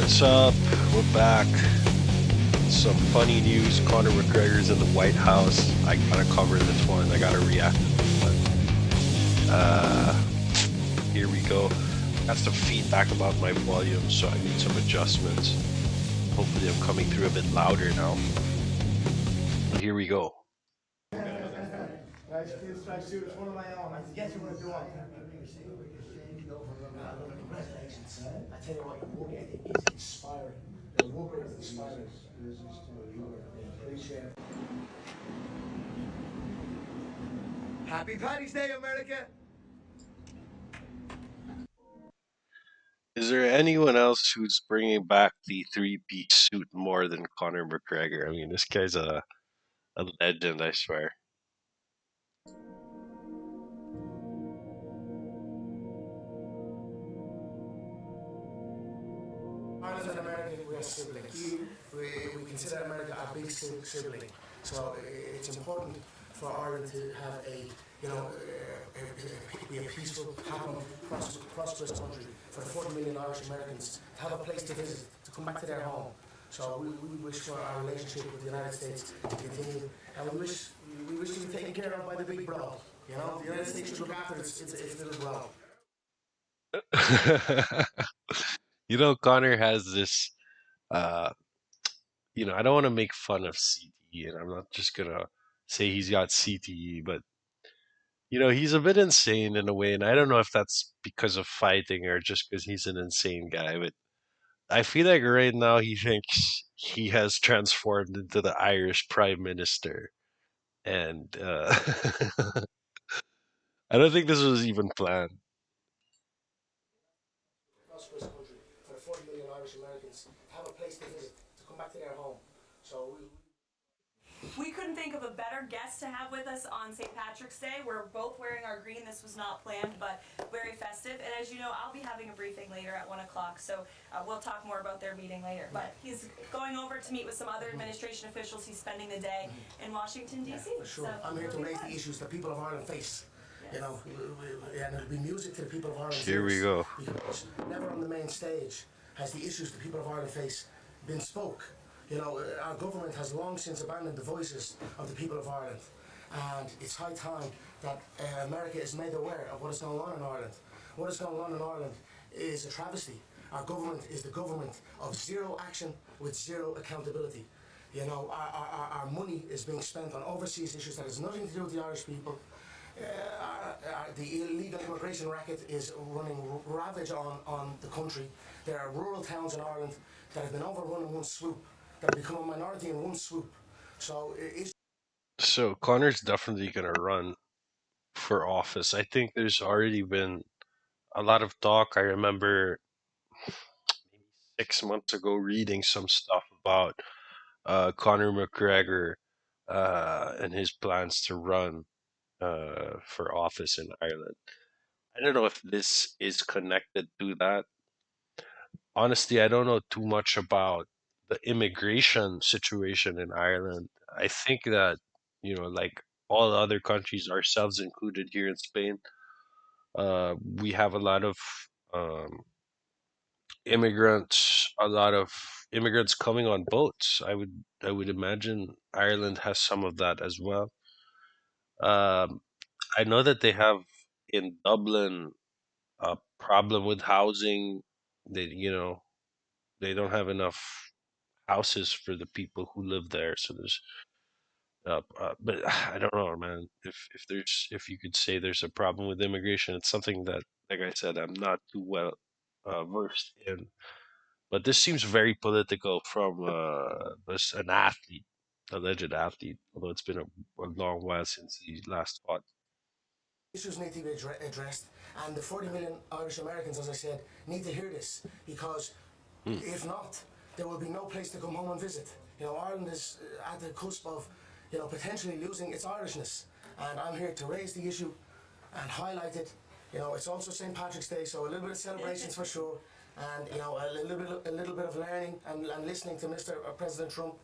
What's up? We're back. Some funny news. Conor McGregor's in the White House. I gotta cover this one. I gotta react to this one. Uh, Here we go. Got some feedback about my volume, so I need some adjustments. Hopefully, I'm coming through a bit louder now. But here we go. Right, two strikes, two. It's one of my own. I guess you want to do one. I tell you what, your work ethic is inspiring. Your work ethic is inspiring. Appreciate it. Happy Paddy's Day, America! Is there anyone else who's bringing back the three-piece suit more than Conor McGregor? I mean, this guy's a legend, I swear. Ireland and America, we are siblings. We consider America our big sibling. So it's important for Ireland to have be a peaceful, happy, prosperous country. For the 40 million Irish Americans to have a place to visit, to come back to their home. So we wish for our relationship with the United States to continue, and we wish to be taken care of by the big bro. You know, the United States should look after its little bro. Connor has this uh I don't want to make fun of CTE, and I'm not just gonna say he's got CTE, but he's a bit insane in a way, and I don't know if that's because of fighting or just because he's an insane guy, but I feel like right now he thinks he has transformed into the Irish Prime Minister, and I don't think this was even planned. Prosperous country for the 40 million Irish Americans to have a place to visit, to come back to their home. So We couldn't think of a better guest to have with us on St. Patrick's Day. We're both wearing our green. This was not planned, but very festive. And as you know, I'll be having a briefing later at 1 o'clock, so we'll talk more about their meeting later. But he's going over to meet with some other administration officials. He's spending the day in Washington, D.C. for sure, So I'm here to it'll be raise fun. the issues that people of Ireland face. You Yes. know, and it'll be music to the people of Ireland. Here we go. Because never on the main stage has the issues the people of Ireland face been spoke. You know, our government has long since abandoned the voices of the people of Ireland, and it's high time that America is made aware of what is going on in Ireland. What is going on in Ireland is a travesty. Our government is the government of zero action with zero accountability. You know, our money is being spent on overseas issues that has nothing to do with the Irish people. The illegal immigration racket is running ravage on the country. There are rural towns in Ireland that have been overrun in one swoop, that have become a minority in one swoop. So it's So Connor's definitely gonna run for office. I think there's already been a lot of talk. I remember maybe 6 months ago reading some stuff about Conor McGregor and his plans to run for office in Ireland. I don't know if this is connected to that. Honestly, I don't know too much about the immigration situation in Ireland. I think that, like all other countries, ourselves included here in Spain, we have um, a lot of immigrants coming on boats. I would imagine Ireland has some of that as well. Um, I know that they have in Dublin a problem with housing. They don't have enough houses for the people who live there. So but I don't know, man. If you could say there's a problem with immigration, it's something that, like I said, I'm not too well versed in. But this seems very political from an athlete, alleged athlete. Although it's been a long while since he last fought. issues need to be addressed, and the 40 million Irish Americans, as I said, need to hear this because Hmm. if not, there will be no place to come home and visit. You know, Ireland is at the cusp of, potentially losing its Irishness, and I'm here to raise the issue and highlight it. You know, it's also St. Patrick's Day, so a little bit of celebrations for sure, and a little bit of learning and listening to Mr. President Trump,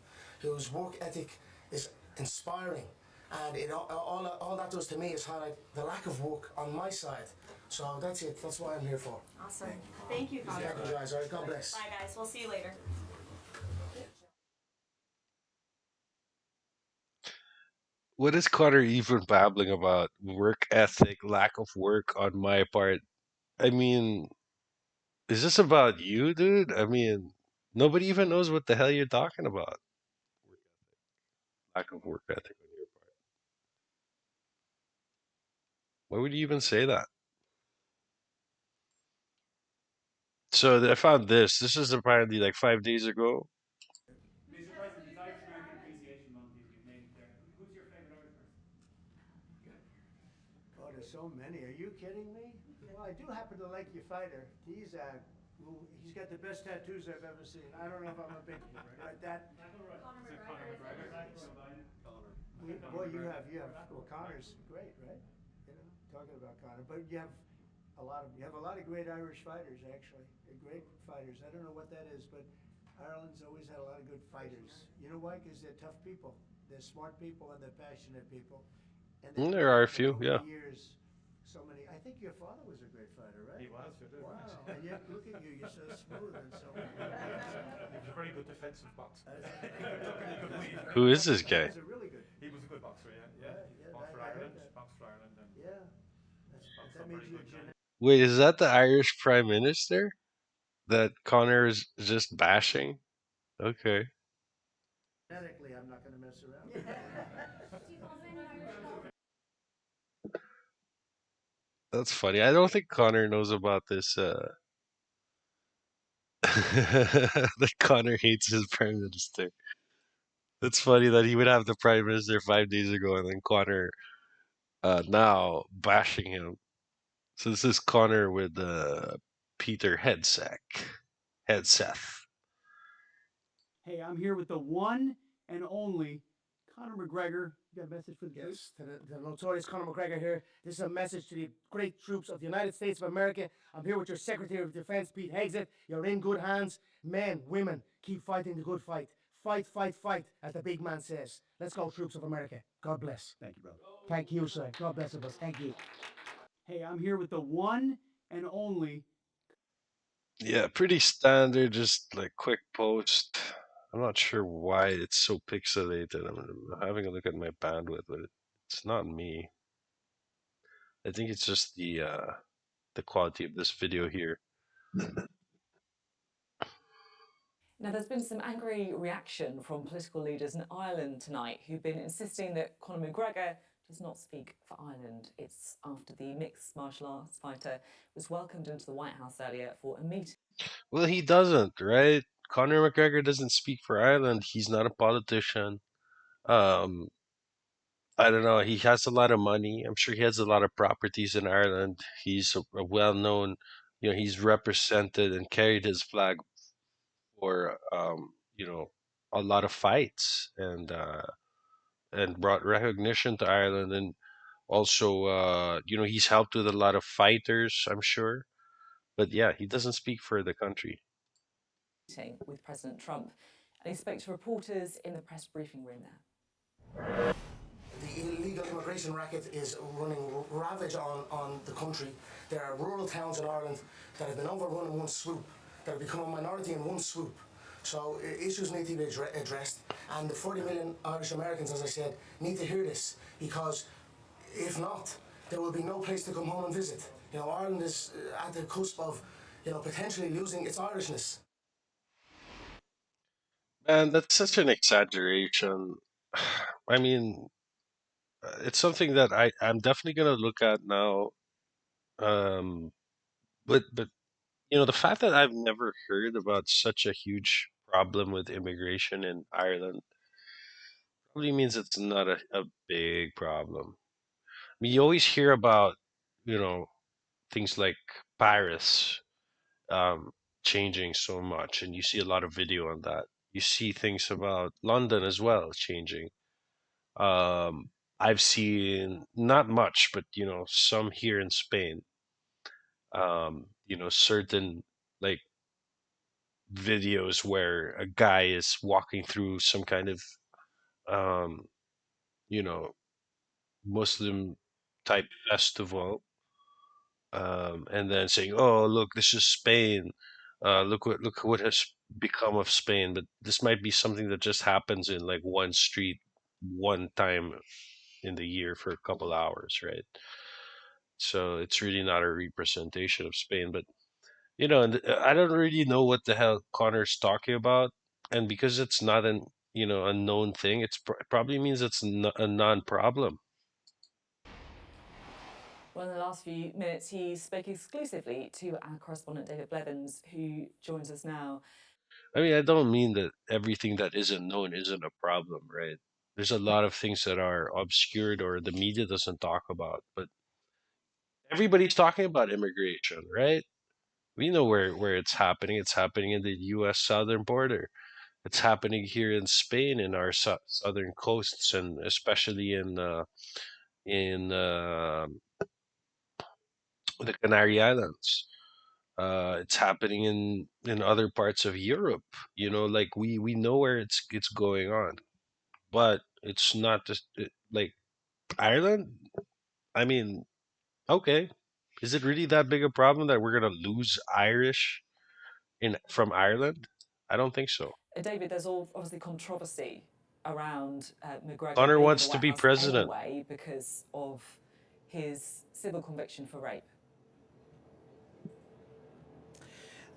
whose work ethic is inspiring, and all that does to me is highlight the lack of work on my side So that's it. That's what I'm here for. Awesome. Thank you, Connor. Thank you guys. All right, God bless. Bye, guys. We'll see you later. What is Connor even babbling about? Work ethic, lack of work on my part. I mean, is this about you, dude? I mean, nobody even knows what the hell you're talking about. Lack of work ethic on your part. Why would you even say that? So I found this. This is apparently like 5 days ago. Mr. President, it's Irish American Appreciation Month. You've named it there. Who's your favorite Irish person? Oh, there's so many. Are you kidding me? Well, I do happen to like your fighter. Well, he's got the best tattoos I've ever seen. I don't know if I'm a big but that. Is it Conor McGregor? Well, well, Connor's great, right? You know, talking about Connor, but you have a lot of great Irish fighters actually. They're great fighters. I don't know what that is, but Ireland's always had a lot of good fighters. You know why? Because they're tough people. They're smart people and they're passionate people. And they've There are a developed few, over yeah. the years so many. I think your father was a great fighter, right? He was, sure did. Wow. And yet, look at you, you're so smooth and so. He was a very good defensive boxer. He could lead. Who is this He guy? was a really good. He was a good boxer, yeah. Yeah. Yeah, Boxed for I heard Ireland. that. Boxed for Ireland and Yeah. boxed That some means very you're good guys. Wait, is that the Irish Prime Minister that Connor is just bashing? Okay. genetically, I'm not going to mess around. That's funny. I don't think Connor knows about this that Connor hates his prime minister. It's funny that he would have the prime minister 5 days ago and then Connor now bashing him. So this is Connor with Peter Headseth. Hey, I'm here with the one and only Conor McGregor. You got a message for the troops? Yes, to the notorious Conor McGregor here. This is a message to the great troops of the United States of America. I'm here with your Secretary of Defense, Pete Hegseth. You're in good hands. Men, women, keep fighting the good fight. Fight, fight, fight, as the big man says. Let's go, troops of America. God bless. Thank you, brother. Thank you, sir. God bless us. Thank you. Hey, I'm here with the one and only. Yeah, pretty standard, just like quick post. I'm not sure why it's so pixelated. I'm having a look at my bandwidth, but it's not me. I think it's just the quality of this video here. Now, there's been some angry reaction from political leaders in Ireland tonight who've been insisting that Conor McGregor does not speak for Ireland. It's after the mixed martial arts fighter was welcomed into the White House earlier for a meeting. Well, he doesn't, right? Conor McGregor doesn't speak for Ireland. He's not a politician. Um, I don't know. He has a lot of money. I'm sure he has a lot of properties in Ireland. He's a well-known, he's represented and carried his flag for, a lot of fights and brought recognition to Ireland. And also, he's helped with a lot of fighters, I'm sure. But yeah, he doesn't speak for the country. With President Trump, and he spoke to reporters in the press briefing room there. The illegal immigration racket is running ravage on the country. There are rural towns in Ireland that have been overrun in one swoop, that have become a minority in one swoop. So issues need to be addressed, and the 40 million Irish Americans, as I said, need to hear this, because if not, there will be no place to come home and visit. Ireland is at the cusp of, potentially losing its Irishness. And that's such an exaggeration. I mean, it's something that I'm definitely gonna look at now. Um, but the fact that I've never heard about such a huge problem with immigration in Ireland probably means it's not a big problem. I mean, you always hear about, you know, things like Paris um, changing so much, and you see a lot of video on that. You see things about London as well changing. Um, I've seen not much, but some here in Spain. Certain like videos where a guy is walking through some kind of um, you know Muslim type festival, and then saying, "Oh, look, this is Spain. Look what has become of Spain." But this might be something that just happens in like one street, one time in the year for a couple hours, right? So it's really not a representation of Spain. But and I don't really know what the hell Connor's talking about, and because it's not an a known thing, probably means it's a non-problem. Well, in the last few minutes, he spoke exclusively to our correspondent David Blevins, who joins us now. I mean, I don't mean that everything that isn't known isn't a problem, right? There's a lot of things that are obscured or the media doesn't talk about, but everybody's talking about immigration, right? We know where it's happening. It's happening in the U.S. southern border. It's happening here in Spain in our southern coasts, and especially in the Canary Islands. It's happening in other parts of Europe. Like we know where it's going on, but it's not just like Ireland. I mean, okay, is it really that big a problem that we're gonna lose Irish in from Ireland? I don't think so. David, there's all obviously controversy around McGregor Connor being in the wants to White be House president. anyway because of his civil conviction for rape.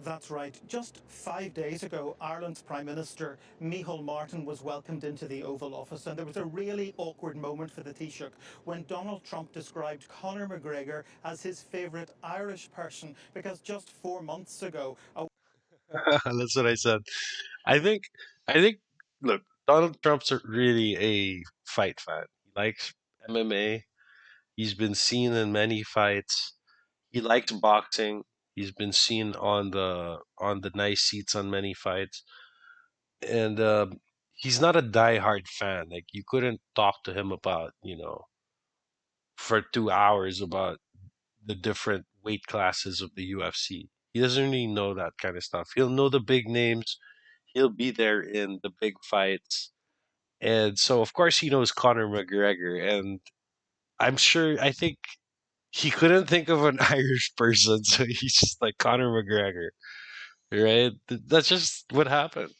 That's right. Just 5 days ago, Ireland's Prime Minister, Micheál Martin, was welcomed into the Oval Office, and there was a really awkward moment for the Taoiseach when Donald Trump described Conor McGregor as his favourite Irish person, because just 4 months ago, That's what I said. I think I think look, Donald Trump's really a fight fan. He likes MMA. He's been seen in many fights. He likes boxing. He's been seen on the nice seats on many fights, and he's not a diehard fan. Like you couldn't talk to him about for 2 hours about the different weight classes of the UFC. He doesn't really know that kind of stuff. He'll know the big names. He'll be there in the big fights, and so of course he knows Conor McGregor, and I think he couldn't think of an Irish person, so he's just like Conor McGregor, right? That's just what happened.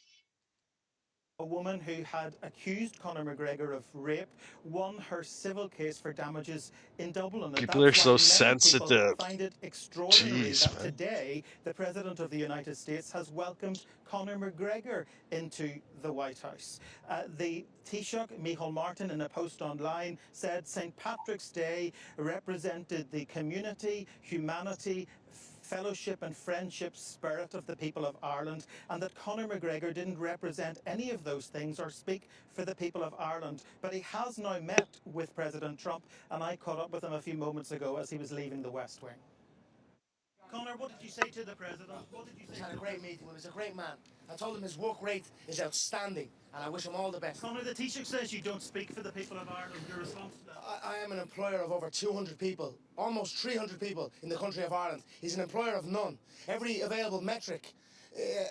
a woman who had accused Conor McGregor of rape won her civil case for damages in Dublin. And People are that's why so many people sensitive. find it extraordinary Jeez, that man. today the President of the United States has welcomed Conor McGregor into the White House. The Taoiseach, Micheál Martin, in a post online said St. Patrick's Day represented the community, humanity, fellowship and friendship spirit of the people of Ireland, and that Conor McGregor didn't represent any of those things or speak for the people of Ireland. But he has now met with President Trump, and I caught up with him a few moments ago as he was leaving the West Wing. Conor, what did you say to the President? What did you say? We had a great meeting with him. He's a great man. I told him his work rate is outstanding, and I wish him all the best. Conor, the Taoiseach says you don't speak for the people of Ireland. Your response to that? I am an employer of over 200 people, almost 300 people in the country of Ireland. He's an employer of none. Every available metric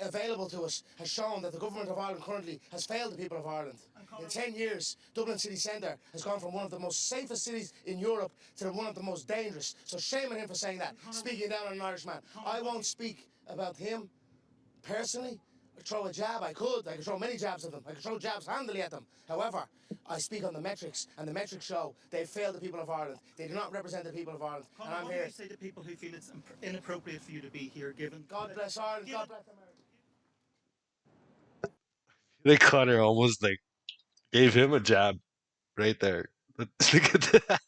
available to us has shown that the government of Ireland currently has failed the people of Ireland. In 10 years, Dublin city centre has gone from one of the most safest cities in Europe to one of the most dangerous. So shame on him for saying that, speaking down on an Irishman. I won't speak about him personally. Throw a jab, I could throw many jabs at them. I could throw jabs handily at them. However, I speak on the metrics, and the metrics show they've failed the people of Ireland. They do not represent the people of Ireland. Conor, And I'm what here. do you say to people who feel it's inappropriate for you to be here, given God bless Ireland, God bless America. Like Connor almost like gave him a jab right there. But look at that.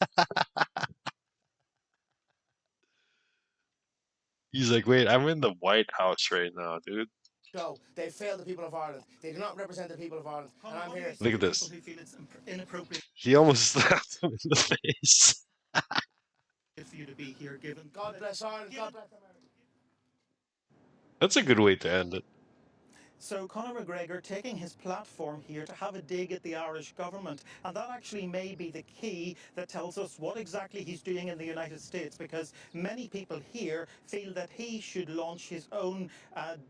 He's like, wait, I'm in the White House right now, dude. Show they've failed the people of Ireland. They do not represent the people of Ireland. Conor, And I'm what do here. you say Look to at people this. who feel it's inappropriate He almost slapped him in the face. for you to be here, given God bless Ireland, God bless America. That's a good way to end it. So Conor McGregor taking his platform here to have a dig at the Irish government, and that actually may be the key that tells us what exactly he's doing in the United States, because many people here feel that he should launch his own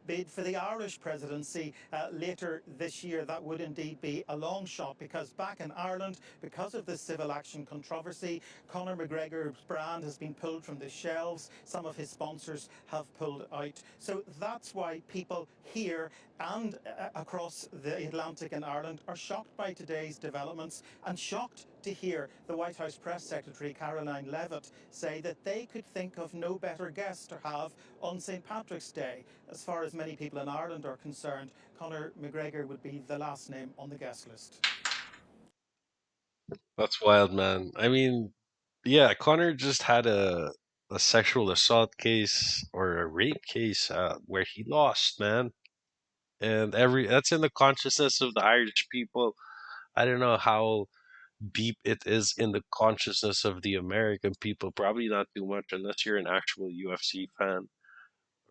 bid for the Irish presidency later this year. That would indeed be a long shot, because back in Ireland, because of the civil action controversy, Conor McGregor's brand has been pulled from the shelves. Some of his sponsors have pulled out. So that's why people here and across the Atlantic in Ireland are shocked by today's developments, and shocked to hear the White House Press Secretary Caroline Leavitt say that they could think of no better guest to have on St. Patrick's Day. As far as many people in Ireland are concerned, Conor McGregor would be the last name on the guest list. That's wild, man. I mean, yeah, Connor just had a sexual assault case or a rape case where he lost, man. And every that's in the consciousness of the Irish people. I don't know how deep it is in the consciousness of the American people. Probably not too much unless you're an actual UFC fan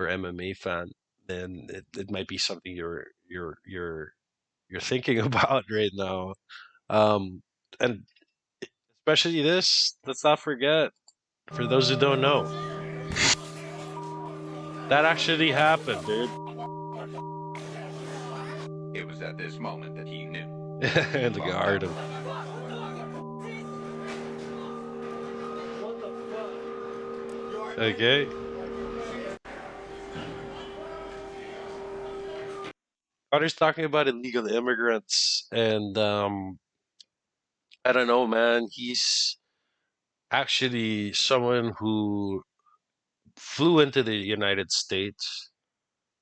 or MMA fan. Then it might be something you're thinking about right now. Um, and especially this, let's not forget, for those who don't know, that actually happened, dude. It was at this moment that he knew. And the garden. Okay. Connor's talking about illegal immigrants, and I don't know, man. He's actually someone who flew into the United States,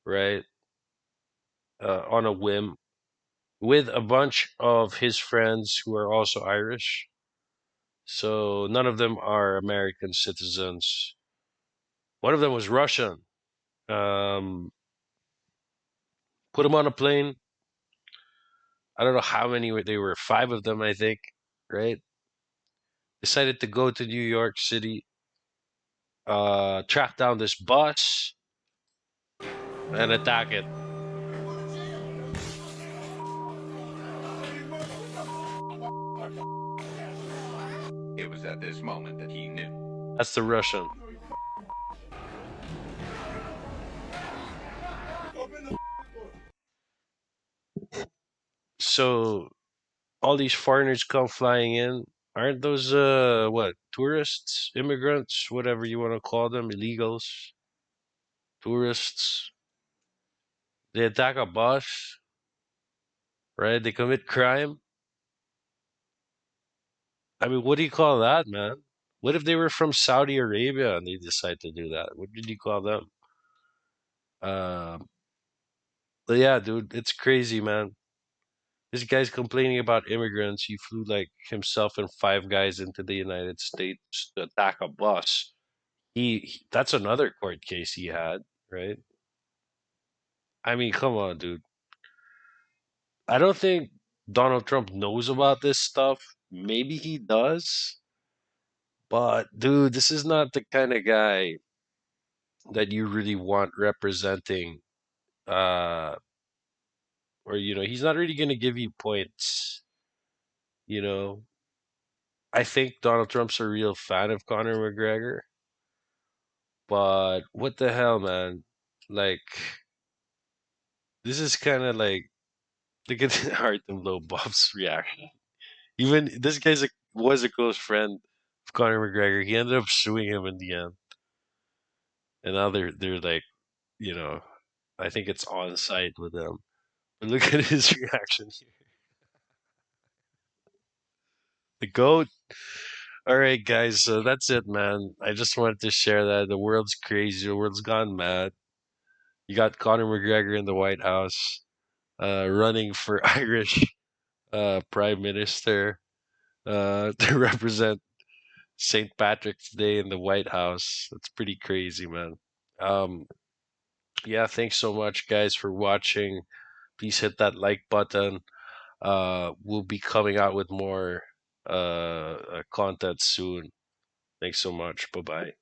right, on a whim with a bunch of his friends who are also Irish. So none of them are American citizens. One of them was Russian. Um, put him on a plane. I don't know how many they were, five of them, I think, right? Decided to go to New York City, track down this bus and attack it. It was at this moment that he knew. That's the Russian. So all these foreigners come flying in. Aren't those what, tourists, immigrants, whatever you want to call them, illegals, tourists? They attack a bus, right? They commit crime. I mean, what do you call that, man? What if they were from Saudi Arabia and they decide to do that? What did you call them? Um, but yeah, dude, it's crazy, man. This guy's complaining about immigrants. He flew like himself and five guys into the United States to attack a bus. That's another court case he had, right? I mean, come on, dude. I don't think Donald Trump knows about this stuff. Maybe he does, but dude, this is not the kind of guy that you really want representing uh or he's not really going to give you points, you know. I think Donald Trump's a real fan of Conor McGregor, but what the hell, man? Like, this is kind of like, look at Artem Lobov's reaction. Even this was a close friend of Conor McGregor. He ended up suing him in the end, and now they're like, you know, I think it's on site with them. But look at his reaction here. The goat. All right, guys. So that's it, man. I just wanted to share that the world's crazy. The world's gone mad. You got Conor McGregor in the White House, running for Irish Prime Minister to represent St. Patrick's Day in the White House. That's pretty crazy, man. Um, yeah, thanks so much, guys, for watching. Please hit that like button. We'll be coming out with more content soon. Thanks so much. Bye bye.